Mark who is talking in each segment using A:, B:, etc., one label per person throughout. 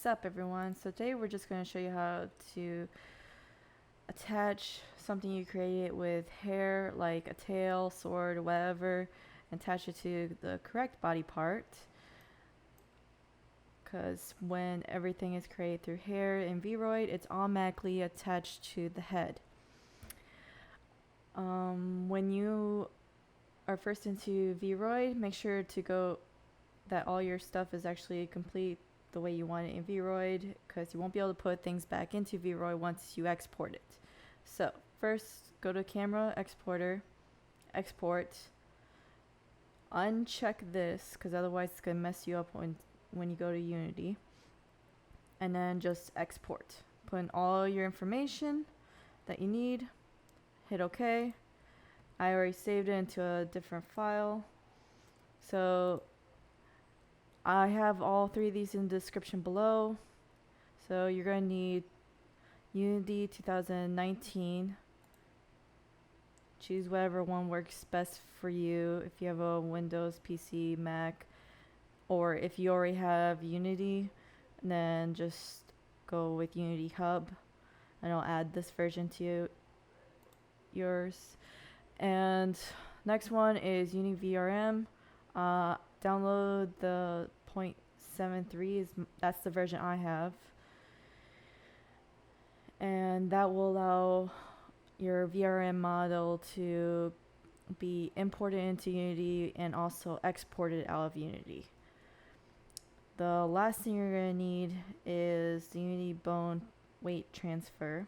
A: What's up, everyone? So today we're just going to show you how to attach something you created with hair, like a tail, sword, whatever, and attach it to the correct body part. Because when everything is created through hair in VRoid, it's automatically attached to the head. When you are first into VRoid, make sure to go that all your stuff is actually complete the way you want it in VRoid, because you won't be able to put things back into VRoid once you export it. So first, go to Camera, Exporter, Export, uncheck this because otherwise it's going to mess you up when you go to Unity, and then just export. Put in all your information that you need, hit OK. I already saved it into a different file, so I have all three of these in the description below. So you're going to need Unity 2019. Choose whatever one works best for you. If you have a Windows, PC, Mac, or if you already have Unity, then just go with UniVRM, and I'll add this version to yours. And next one is UniVRM. Download the 0.73, that's the version I have, and that will allow your VRM model to be imported into Unity and also exported out of Unity. The last thing you're going to need is the Unity bone weight transfer.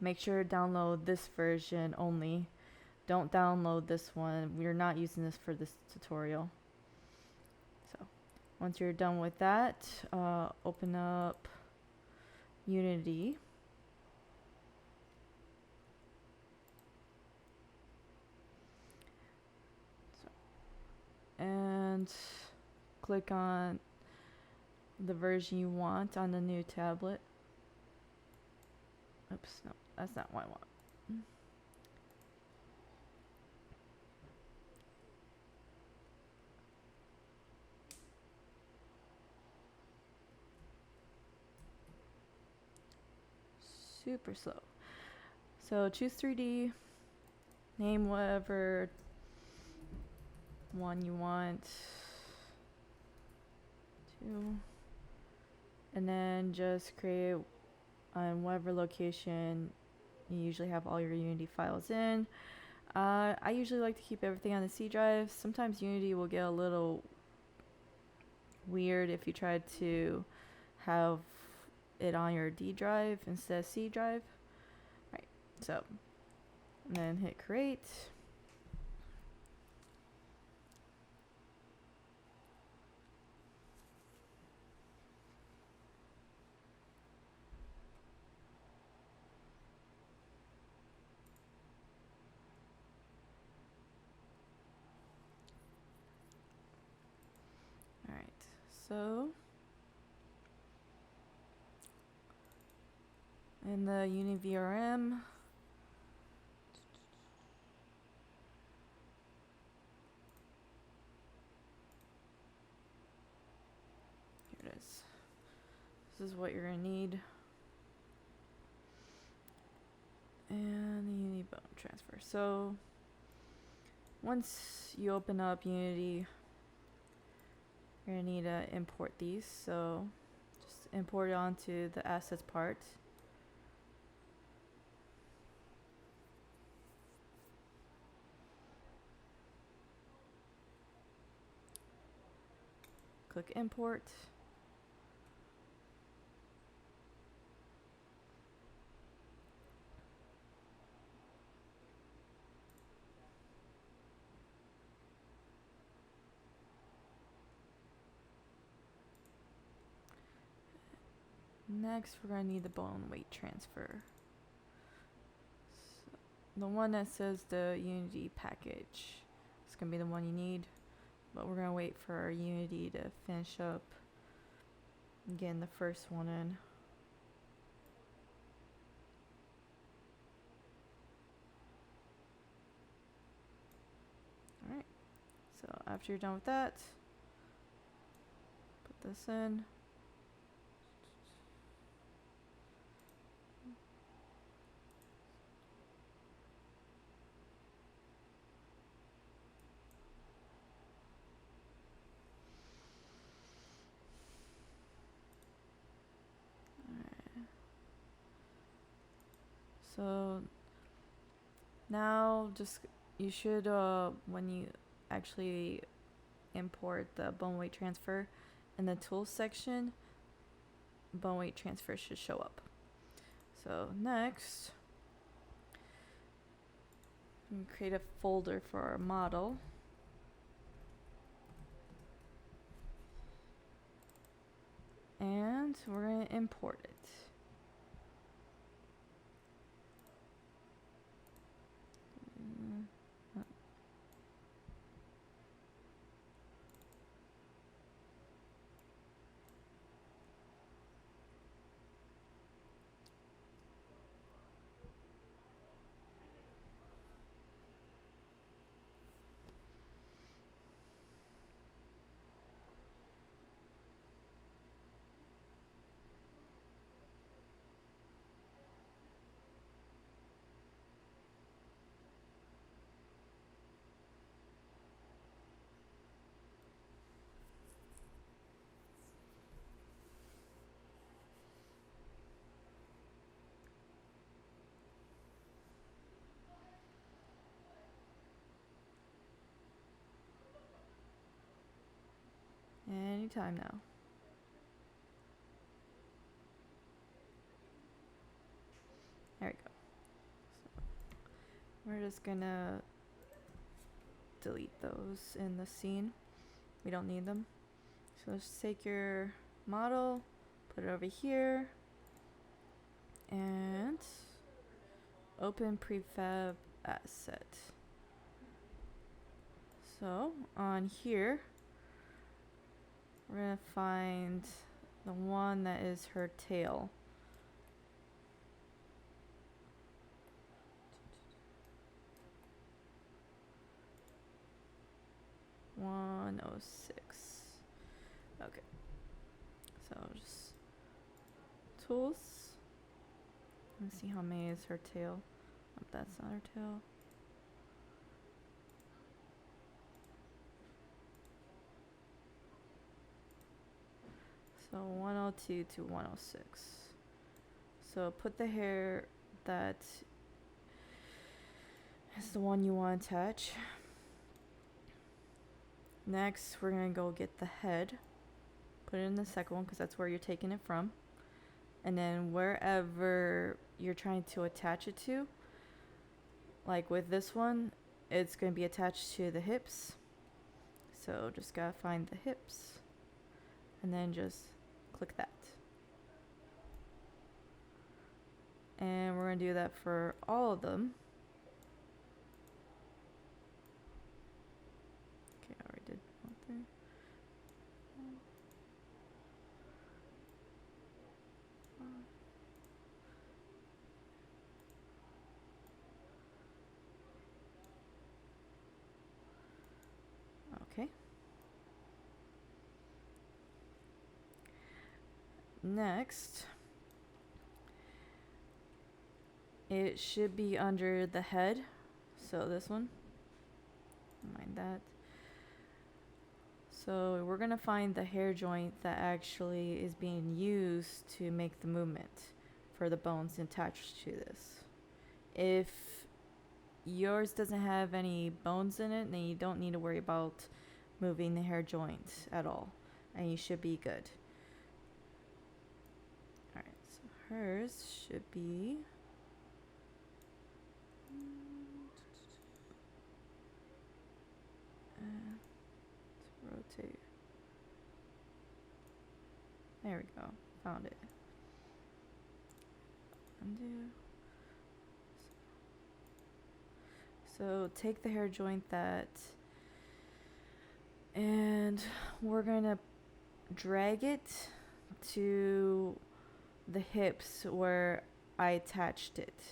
A: Make sure to download this version only. Don't download this one. We're not using this for this tutorial. So once you're done with that, open up Unity. And click on the version you want on the new tablet. Oops, no, that's not what I want. Super slow. So choose 3D, name whatever one you want to, and then just create on whatever location you usually have all your Unity files in. I usually like to keep everything on the C drive. Sometimes Unity will get a little weird if you try to have it on your D drive instead of C drive. Right, so and then hit create. Alright, so in the UniVRM, here it is. This is what you're going to need. And the Unity bone transfer. So once you open up Unity, you're going to need to import these. So just import it onto the assets part. Click import. Next, we're going to need the bone weight transfer. So the one that says the Unity package is going to be the one you need, but we're going to wait for our Unity to finish up and getting the first one in. Alright, so after you're done with that, put this in. So now just you should when you actually import the bone weight transfer in the tools section, bone weight transfer should show up. So next, create a folder for our model. And we're going to import it. Anytime now. There we go. So we're just gonna delete those in the scene. We don't need them. So just take your model, put it over here, and open prefab asset. So on here, we're gonna find the one that is her tail. (106). Okay. So just tools. Let's see how many is her tail. Oh, that's not her tail. So 102 to 106. So put the hair that is the one you want to attach. Next, we're going to go get the head. Put it in the second one because that's where you're taking it from. And then wherever you're trying to attach it to, like with this one, it's going to be attached to the hips. So just got to find the hips. And then just click that. And we're going to do that for all of them. Okay, I already did one thing. Okay. Next, it should be under the head. So this one, mind that. So we're going to find the hair joint that actually is being used to make the movement for the bones attached to this. If yours doesn't have any bones in it, then you don't need to worry about moving the hair joint at all, and you should be good. Alright, so hers should be let's rotate. There we go. Found it. Undo. So take the hair joint that, and we're gonna drag it to the hips where I attached it.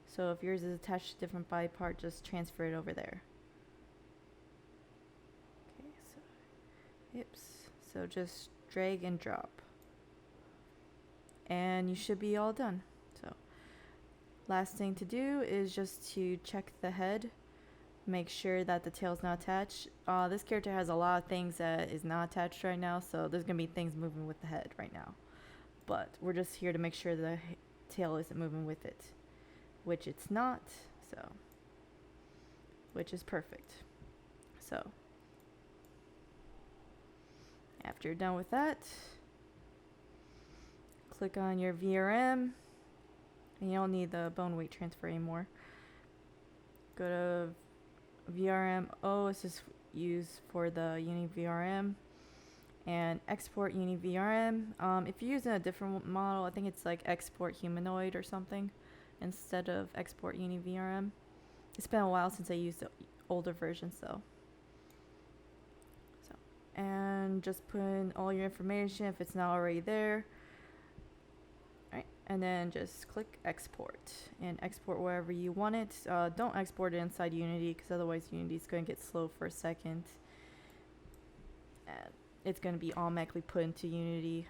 A: So if yours is attached to a different body part, just transfer it over there. Okay, so hips. So just drag and drop. And you should be all done. So last thing to do is just to check the head. Make sure that the tail's not attached. This character has a lot of things that is not attached right now, so there's going to be things moving with the head right now. But we're just here to make sure the tail isn't moving with it. which it's not, so, which is perfect. So, after you're done with that, click on your VRM, and you don't need the bone weight transfer anymore. Go to VRM. Oh, this is used for the UniVRM, and export UniVRM. If you're using a different model, I think it's like export humanoid or something instead of export UniVRM. It's been a while since I used the older versions though. So, and just put in all your information if it's not already there. Alright, and then just click export and export wherever you want it. Don't export it inside Unity because otherwise Unity is going to get slow for a second. And it's going to be automatically put into Unity.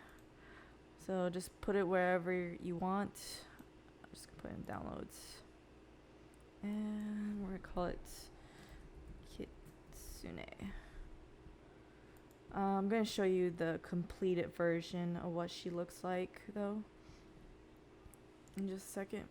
A: So just put it wherever you want. I'm just going to put it in downloads. And we're going to call it Kitsune. I'm going to show you the completed version of what she looks like though in just a second.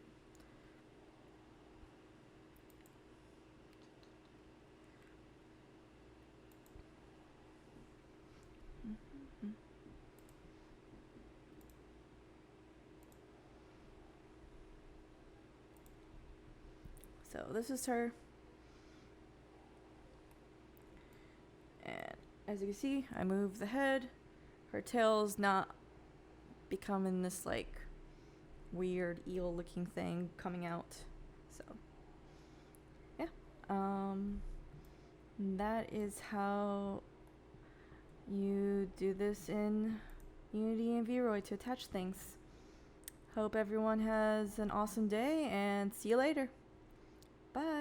A: So this is her. And as you can see, I move the head. Her tail's not becoming this like weird eel looking thing coming out. So yeah. That is how you do this in Unity and VRoid to attach things. Hope everyone has an awesome day and see you later. Bye.